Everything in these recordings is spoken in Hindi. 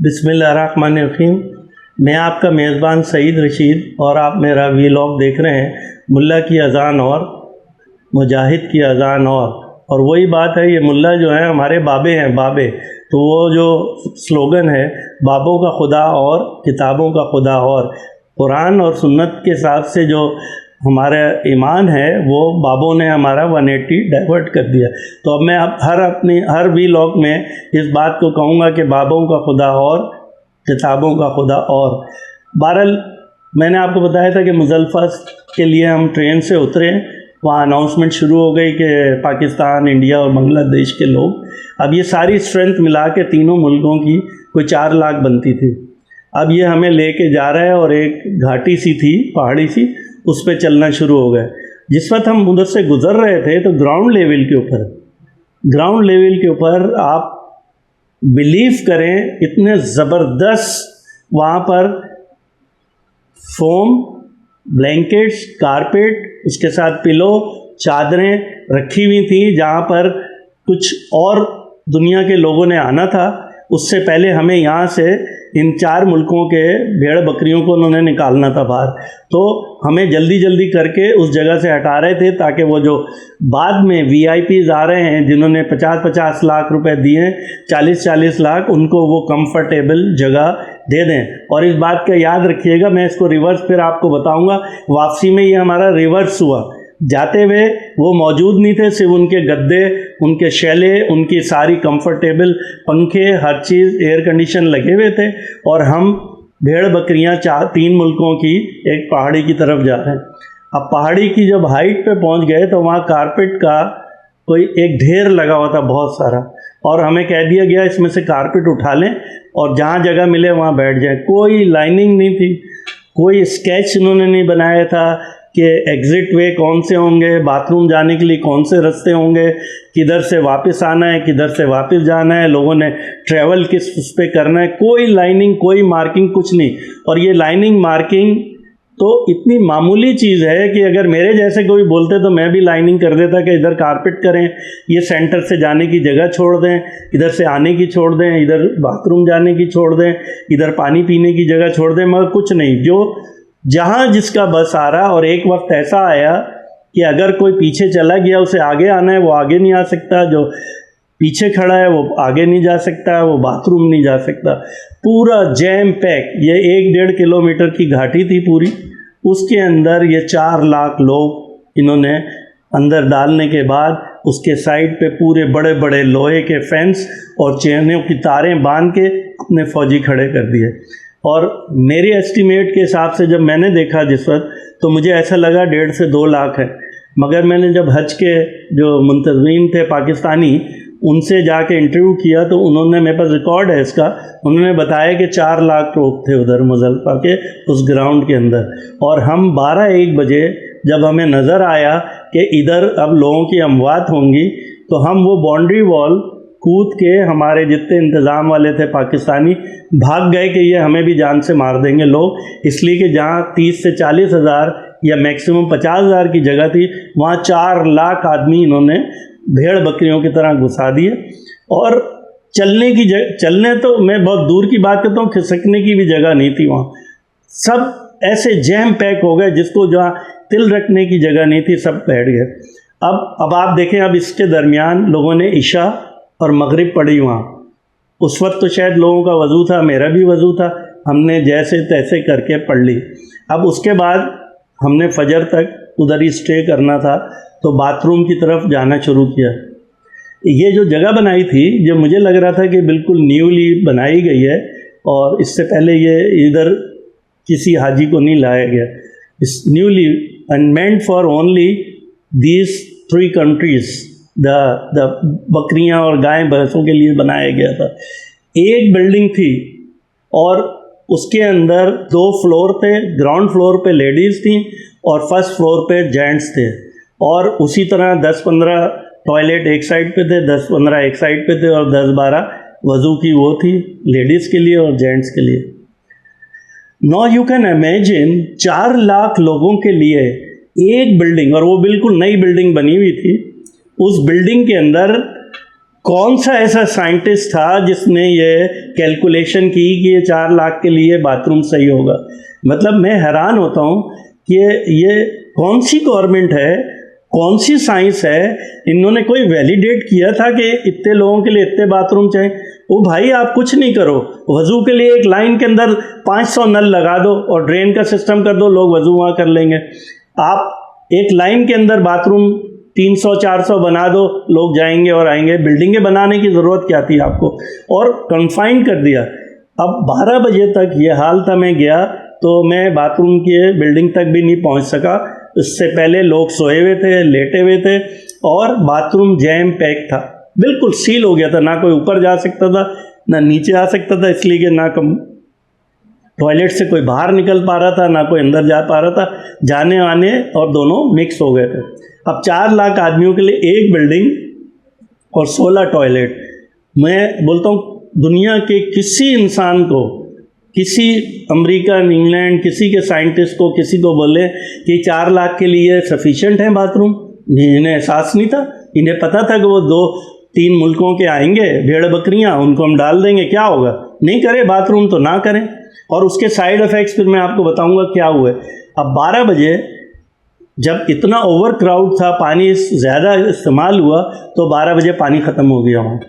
बिस्मिल्लाहिर्रहमानिर्रहीम। मैं आपका मेज़बान सईद रशीद और आप मेरा वीलॉग देख रहे हैं। मुल्ला की अज़ान और मुजाहिद की अज़ान और वही बात है, ये मुल्ला जो है हमारे बाबे हैं, बाबे। तो वो जो स्लोगन है बाबों का खुदा और किताबों का खुदा और कुरान और सुन्नत के हिसाब से जो हमारा ईमान है वो बाबों ने हमारा 180 डाइवर्ट कर दिया। तो अब मैं हर वीलॉग में इस बात को कहूँगा कि बाबों का खुदा और किताबों का खुदा और। बहरहाल मैंने आपको बताया था कि मुज़ल्फ़ा के लिए हम ट्रेन से उतरे, वहाँ अनाउंसमेंट शुरू हो गई कि पाकिस्तान, इंडिया और बांग्लादेश के लोग, अब ये सारी स्ट्रेंथ मिला के तीनों मुल्कों की कोई 4 लाख बनती थी। अब ये हमें लेके जा रहा है और एक घाटी सी थी, पहाड़ी सी, उस पर चलना शुरू हो गए। जिस वक्त हम उधर से गुज़र रहे थे तो ग्राउंड लेवल के ऊपर आप बिलीव करें इतने ज़बरदस्त वहाँ पर फोम, ब्लैंकेट्स, कारपेट, उसके साथ पिलो, चादरें रखी हुई थी। जहाँ पर कुछ और दुनिया के लोगों ने आना था, उससे पहले हमें यहाँ से इन 4 मुल्कों के भेड़ बकरियों को उन्होंने निकालना था बाहर। तो हमें जल्दी जल्दी करके उस जगह से हटा रहे थे ताकि वो जो बाद में वीआईपीज़ आ रहे हैं जिन्होंने 50-50 लाख रुपए दिए, 40-40 लाख, उनको वो कंफर्टेबल जगह दे दें। और इस बात का याद रखिएगा, मैं इसको रिवर्स फिर आपको बताऊंगा। वापसी में ये हमारा रिवर्स हुआ। जाते हुए वो मौजूद नहीं थे, सिर्फ उनके गद्दे, उनके शैले, उनकी सारी कंफर्टेबल पंखे, हर चीज़ एयर कंडीशन लगे हुए थे। और हम भेड़ बकरियां 3 मुल्कों की एक पहाड़ी की तरफ जा रहे हैं। अब पहाड़ी की जब हाइट पे पहुंच गए तो वहाँ कारपेट का कोई एक ढेर लगा हुआ था बहुत सारा, और हमें कह दिया गया इसमें से कारपेट उठा लें और जहाँ जगह मिले वहाँ बैठ जाएं। कोई लाइनिंग नहीं थी, कोई स्केच उन्होंने नहीं बनाया था कि एग्ज़िट वे कौन से होंगे, बाथरूम जाने के लिए कौन से रास्ते होंगे, किधर से वापस आना है, किधर से वापस जाना है, लोगों ने ट्रैवल किस उस पे करना है। कोई लाइनिंग, कोई मार्किंग, कुछ नहीं। और ये लाइनिंग मार्किंग तो इतनी मामूली चीज़ है कि अगर मेरे जैसे कोई बोलते तो मैं भी लाइनिंग कर देता कि इधर कारपेट करें, ये सेंटर से जाने की जगह छोड़ दें, इधर से आने की छोड़ दें, इधर बाथरूम जाने की छोड़ दें, इधर पानी पीने की जगह छोड़ दें, मगर कुछ नहीं। जो जहाँ जिसका बस आ रहा। और एक वक्त ऐसा आया कि अगर कोई पीछे चला गया, उसे आगे आना है, वो आगे नहीं आ सकता, जो पीछे खड़ा है वो आगे नहीं जा सकता, वो बाथरूम नहीं जा सकता। पूरा जैम पैक। ये 1-1.5 किलोमीटर की घाटी थी पूरी, उसके अंदर ये 4 लाख लोग इन्होंने अंदर डालने के बाद उसके साइड पे पूरे बड़े बड़े लोहे के फेंस और चेनों की तारें बांध के अपने फौजी खड़े कर दिए। और मेरे एस्टीमेट के हिसाब से जब मैंने देखा जिस वक्त, तो मुझे ऐसा लगा 1.5 से 2 लाख है। मगर मैंने जब हज के जो मुंतज़मीन थे पाकिस्तानी, उनसे जाके इंटरव्यू किया तो उन्होंने, मेरे पास रिकॉर्ड है इसका, उन्होंने बताया कि 4 लाख लोग थे उधर मुज़ल्फ़ा के उस ग्राउंड के अंदर। और हम 12-1 बजे जब हमें नज़र आया कि इधर अब लोगों की अमवात होंगी, तो हम वो बाउंड्री वॉल कूद के, हमारे जितने इंतज़ाम वाले थे पाकिस्तानी, भाग गए कि ये हमें भी जान से मार देंगे लोग। इसलिए कि जहाँ 30 से 40 हज़ार या मैक्सिमम 50 हज़ार की जगह थी, वहाँ 4 लाख आदमी इन्होंने भेड़ बकरियों की तरह घुसा दिए। और चलने तो मैं बहुत दूर की बात करता हूँ, खिसकने की भी जगह नहीं थी वहाँ। सब ऐसे जैम पैक हो गए, जिसको जहाँ तिल रखने की जगह नहीं थी, सब बैठ गए। अब आप देखें, अब इसके दरमियान लोगों ने इशा और मगरिब पढ़ी वहाँ। उस वक्त तो शायद लोगों का वज़ू था, मेरा भी वज़ू था, हमने जैसे तैसे करके पढ़ ली। अब उसके बाद हमने फजर तक उधर ही स्टे करना था, तो बाथरूम की तरफ जाना शुरू किया। ये जो जगह बनाई थी, जो मुझे लग रहा था कि बिल्कुल न्यूली बनाई गई है और इससे पहले ये इधर किसी हाजी को नहीं लाया गया। इस newly and meant for only these 3 countries, the बकरियां और गाय भैंसों के लिए बनाया गया था। एक बिल्डिंग थी और उसके अंदर 2 फ्लोर थे। ग्राउंड फ्लोर पे लेडीज़ थी और फर्स्ट फ्लोर पे जेंट्स थे। और उसी तरह 10-15 टॉयलेट एक साइड पे थे, 10-15 एक साइड पे थे, और 10-12 वज़ू की वो थी लेडीज़ के लिए और जेंट्स के लिए। Now you can imagine 4 lakh लोगों के लिए एक बिल्डिंग, और वो बिल्कुल नई बिल्डिंग बनी हुई थी। उस बिल्डिंग के अंदर कौन सा ऐसा साइंटिस्ट था जिसने ये कैलकुलेशन की कि ये 4 लाख के लिए बाथरूम सही होगा? मतलब मैं हैरान होता हूँ कि ये कौन सी गवर्नमेंट है, कौन सी साइंस है, इन्होंने कोई वैलिडेट किया था कि इतने लोगों के लिए इतने बाथरूम चाहिए? वो भाई आप कुछ नहीं करो, वज़ू के लिए एक लाइन के अंदर 500 नल लगा दो और ड्रेन का सिस्टम कर दो, लोग वज़ू वहाँ कर लेंगे। आप एक लाइन के अंदर बाथरूम 300-400 बना दो, लोग जाएंगे और आएंगे। बिल्डिंगें बनाने की ज़रूरत क्या थी आपको? और कन्फाइन कर दिया। अब 12 बजे तक ये हाल था, मैं गया तो मैं बाथरूम के बिल्डिंग तक भी नहीं पहुंच सका। इससे पहले लोग सोए हुए थे, लेटे हुए थे और बाथरूम जैम पैक था, बिल्कुल सील हो गया था। ना कोई ऊपर जा सकता था, ना नीचे आ सकता था, इसलिए कि ना टॉयलेट से कोई बाहर निकल पा रहा था, ना कोई अंदर जा पा रहा था। जाने आने और दोनों मिक्स हो गए थे। अब 4 लाख आदमियों के लिए एक बिल्डिंग और 16 टॉयलेट। मैं बोलता हूँ दुनिया के किसी इंसान को, किसी अमेरिकन, इंग्लैंड, किसी के साइंटिस्ट को, किसी को बोले कि 4 लाख के लिए सफिशिएंट है बाथरूम, इन्हें एहसास नहीं था। इन्हें पता था कि वो 2-3 मुल्कों के आएंगे भेड़ बकरियां, उनको हम डाल देंगे, क्या होगा? नहीं करे बाथरूम तो ना करें। और उसके साइड इफ़ेक्ट्स फिर मैं आपको बताऊंगा क्या हुए। अब 12 बजे जब इतना ओवर क्राउड था, पानी ज़्यादा इस्तेमाल हुआ, तो 12 बजे पानी ख़त्म हो गया वहाँ।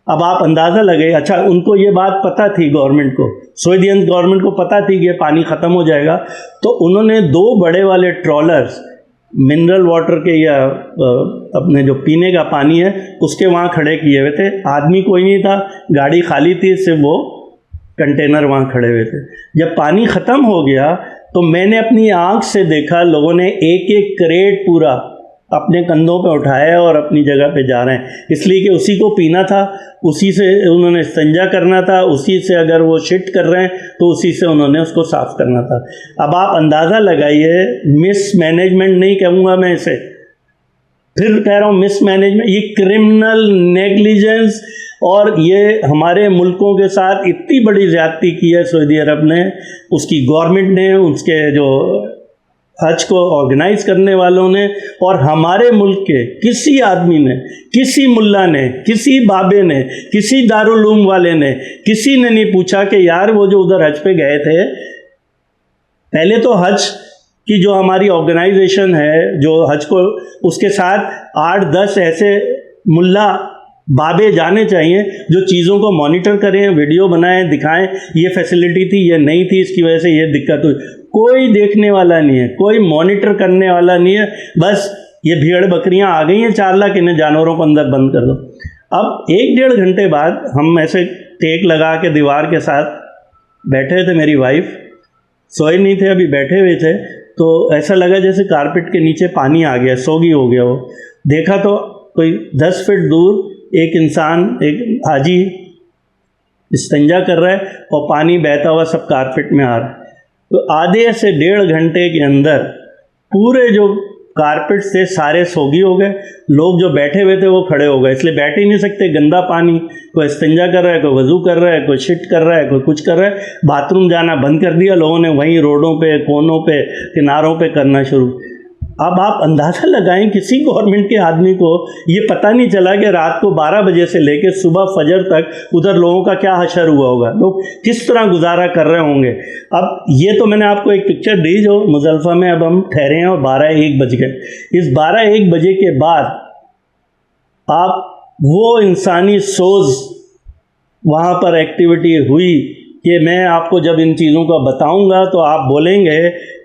अब आप अंदाज़ा लगे, अच्छा उनको ये बात पता थी गवर्नमेंट को, स्वीडियन गवर्नमेंट को पता थी कि ये पानी ख़त्म हो जाएगा, तो उन्होंने 2 बड़े वाले ट्रॉलर्स मिनरल वाटर के या अपने जो पीने का पानी है उसके वहाँ खड़े किए हुए थे। आदमी कोई नहीं था, गाड़ी खाली थी, सिर्फ वो कंटेनर वहाँ खड़े हुए थे। जब पानी ख़त्म हो गया तो मैंने अपनी आँख से देखा, लोगों ने एक एक क्रेट पूरा अपने कंधों पे उठाया और अपनी जगह पे जा रहे हैं, इसलिए कि उसी को पीना था, उसी से उन्होंने इस्तिंजा करना था, उसी से अगर वो शिट कर रहे हैं तो उसी से उन्होंने उसको साफ़ करना था। अब आप अंदाज़ा लगाइए, मिसमैनेजमेंट नहीं कहूँगा मैं इसे, फिर कह रहा हूँ मिसमैनेजमेंट, ये क्रिमिनल नेग्लिजेंस, और ये हमारे मुल्कों के साथ इतनी बड़ी ज़्यादती की है सऊदी अरब ने, उसकी गवर्नमेंट ने, उसके जो हज को ऑर्गेनाइज करने वालों ने, और हमारे मुल्क के किसी आदमी ने, किसी मुल्ला ने, किसी बाबे ने, किसी दारुल उलूम वाले ने, किसी ने नहीं पूछा कि यार वो जो उधर हज पे गए थे, पहले तो हज की जो हमारी ऑर्गेनाइजेशन है जो हज को, उसके साथ 8-10 ऐसे मुल्ला बाबे जाने चाहिए जो चीज़ों को मॉनिटर करें, वीडियो बनाएं, दिखाएं, ये फैसिलिटी थी, ये नहीं थी, इसकी वजह से ये दिक्कत हुई। कोई देखने वाला नहीं है, कोई मॉनिटर करने वाला नहीं है। बस ये भेड़ बकरियां आ गई हैं 4 लाख, इन्हें जानवरों को अंदर बंद कर दो। अब 1-1.5 घंटे बाद हम ऐसे टेक लगा के दीवार के साथ बैठे थे, मेरी वाइफ सोए नहीं थे, अभी बैठे हुए थे, तो ऐसा लगा जैसे कारपेट के नीचे पानी आ गया, सोगी हो गया। वो देखा तो कोई 10 फीट दूर एक इंसान, एक हाजी इस्तिंजा कर रहा है और पानी बहता हुआ सब कारपेट में आ रहा है। तो आधे से 1.5 घंटे के अंदर पूरे जो कारपेट से सारे सोगी हो गए। लोग जो बैठे हुए थे वो खड़े हो गए, इसलिए बैठ ही नहीं सकते, गंदा पानी, कोई इस्तिंजा कर रहा है, कोई वज़ू कर रहा है, कोई शिट कर रहा है, कोई कुछ कर रहा है। बाथरूम जाना बंद कर दिया लोगों ने, वहीं रोडों पे, कोनों पे, किनारों पे करना शुरू। अब आप अंदाज़ा लगाएं, किसी गवर्नमेंट के आदमी को ये पता नहीं चला कि रात को 12 बजे से लेकर सुबह फजर तक उधर लोगों का क्या हशर हुआ होगा, लोग किस तरह गुजारा कर रहे होंगे। अब ये तो मैंने आपको एक पिक्चर दी जो मुज़ल्फ़ा में अब हम ठहरे हैं और 12-1 बज गए। इस 12-1 बजे के बाद आप वो इंसानी सोच वहाँ पर एक्टिविटी हुई कि मैं आपको जब इन चीज़ों का बताऊँगा तो आप बोलेंगे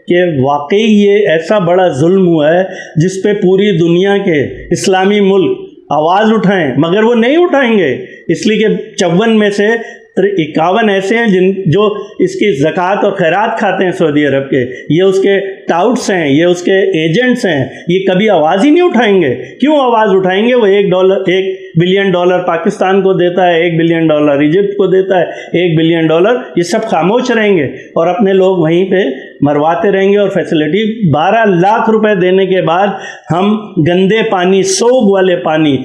कि वाकई ये ऐसा बड़ा जुल्म हुआ है जिस पे पूरी दुनिया के इस्लामी मुल्क आवाज़ उठाएं, मगर वो नहीं उठाएंगे, इसलिए कि 54 में से 51 ऐसे हैं जो इसकी ज़कात और खैरात खाते हैं सऊदी अरब के। ये उसके टाउट्स हैं, ये उसके एजेंट्स हैं, ये कभी आवाज़ ही नहीं उठाएंगे। क्यों आवाज़ उठाएंगे? वो $1 बिलियन पाकिस्तान को देता है, $1 बिलियन इजिप्ट को देता है, $1 बिलियन, ये सब खामोश रहेंगे और अपने लोग वहीं पे मरवाते रहेंगे। और फैसिलिटी 12 लाख रुपए देने के बाद हम गंदे पानी, सोग वाले पानी,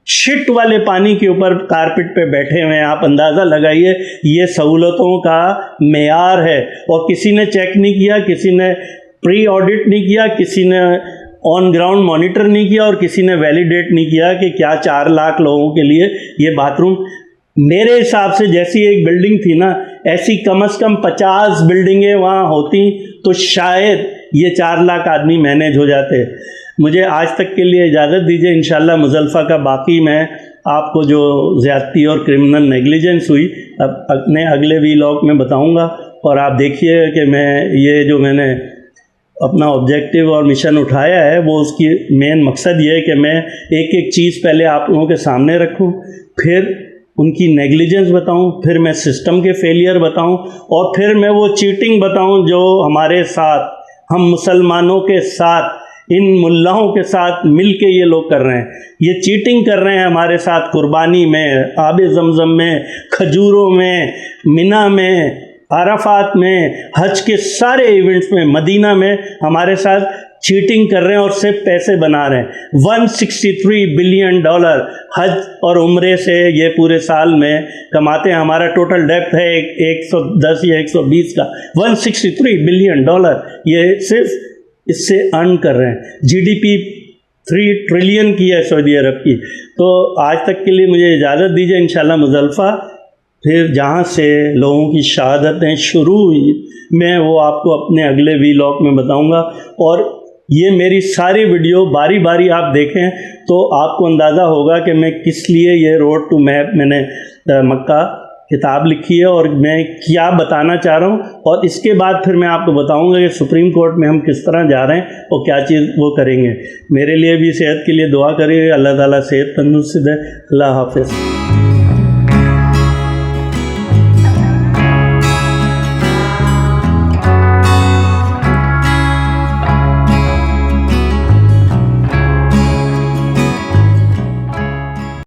शिट वाले पानी के ऊपर कारपेट पे बैठे हुए हैं। आप अंदाज़ा लगाइए, ये सहूलतों का मेयार है। और किसी ने चेक नहीं किया, किसी ने प्री ऑडिट नहीं किया, किसी ने ऑन ग्राउंड मॉनिटर नहीं किया और किसी ने वैलिडेट नहीं किया कि क्या 4 लाख लोगों के लिए ये बाथरूम। मेरे हिसाब से जैसी एक बिल्डिंग थी ना, ऐसी कम से कम 50 बिल्डिंगें वहाँ होती तो शायद ये 4 लाख आदमी मैनेज हो जाते। मुझे आज तक के लिए इजाज़त दीजिए। इंशाल्लाह मुज़ल्फ़ा का बाकी मैं आपको जो ज़्यादती और क्रिमिनल नेग्लिजेंस हुई अब अपने अगले वीलॉग में बताऊंगा। और आप देखिए कि मैंने अपना ऑब्जेक्टिव और मिशन उठाया है, वो उसकी मेन मकसद ये है कि मैं एक एक चीज़ पहले आप लोगों के सामने रखूं, फिर उनकी नेग्लिजेंस बताऊं, फिर मैं सिस्टम के फेलियर बताऊं, और फिर मैं वो चीटिंग बताऊं जो हमारे साथ, हम मुसलमानों के साथ, इन मुल्लाओं के साथ मिल के ये लोग कर रहे हैं। ये चीटिंग कर रहे हैं हमारे साथ कुर्बानी में, आबे ज़मज़म में, खजूरों में, मिना में, अराफात में, हज के सारे इवेंट्स में, मदीना में हमारे साथ चीटिंग कर रहे हैं और सिर्फ पैसे बना रहे हैं। $163 बिलियन हज और उम्रे से ये पूरे साल में कमाते हैं। हमारा टोटल डेप्थ है 110 या 120 का। $163 बिलियन ये सिर्फ इससे अर्न कर रहे हैं। जीडीपी 3 ट्रिलियन की है सऊदी अरब की। तो आज तक के लिए मुझे इजाज़त दीजिए। इंशाल्लाह मुज़ल्फ़ा फिर जहाँ से लोगों की शहादतें शुरू हुई, मैं वो आपको अपने अगले वीलॉग में बताऊंगा। और ये मेरी सारी वीडियो बारी बारी आप देखें तो आपको अंदाज़ा होगा कि मैं किस लिए ये रोड टू मैंने मक्का किताब लिखी है और मैं क्या बताना चाह रहा हूँ। और इसके बाद फिर मैं आपको बताऊंगा कि सुप्रीम कोर्ट में हम किस तरह जा रहे हैं और क्या चीज़ वो करेंगे। मेरे लिए भी सेहत के लिए दुआ करिए। अल्लाह ताला सेहत तंदुरुस्ती दे। अल्लाह हाफ़िज़।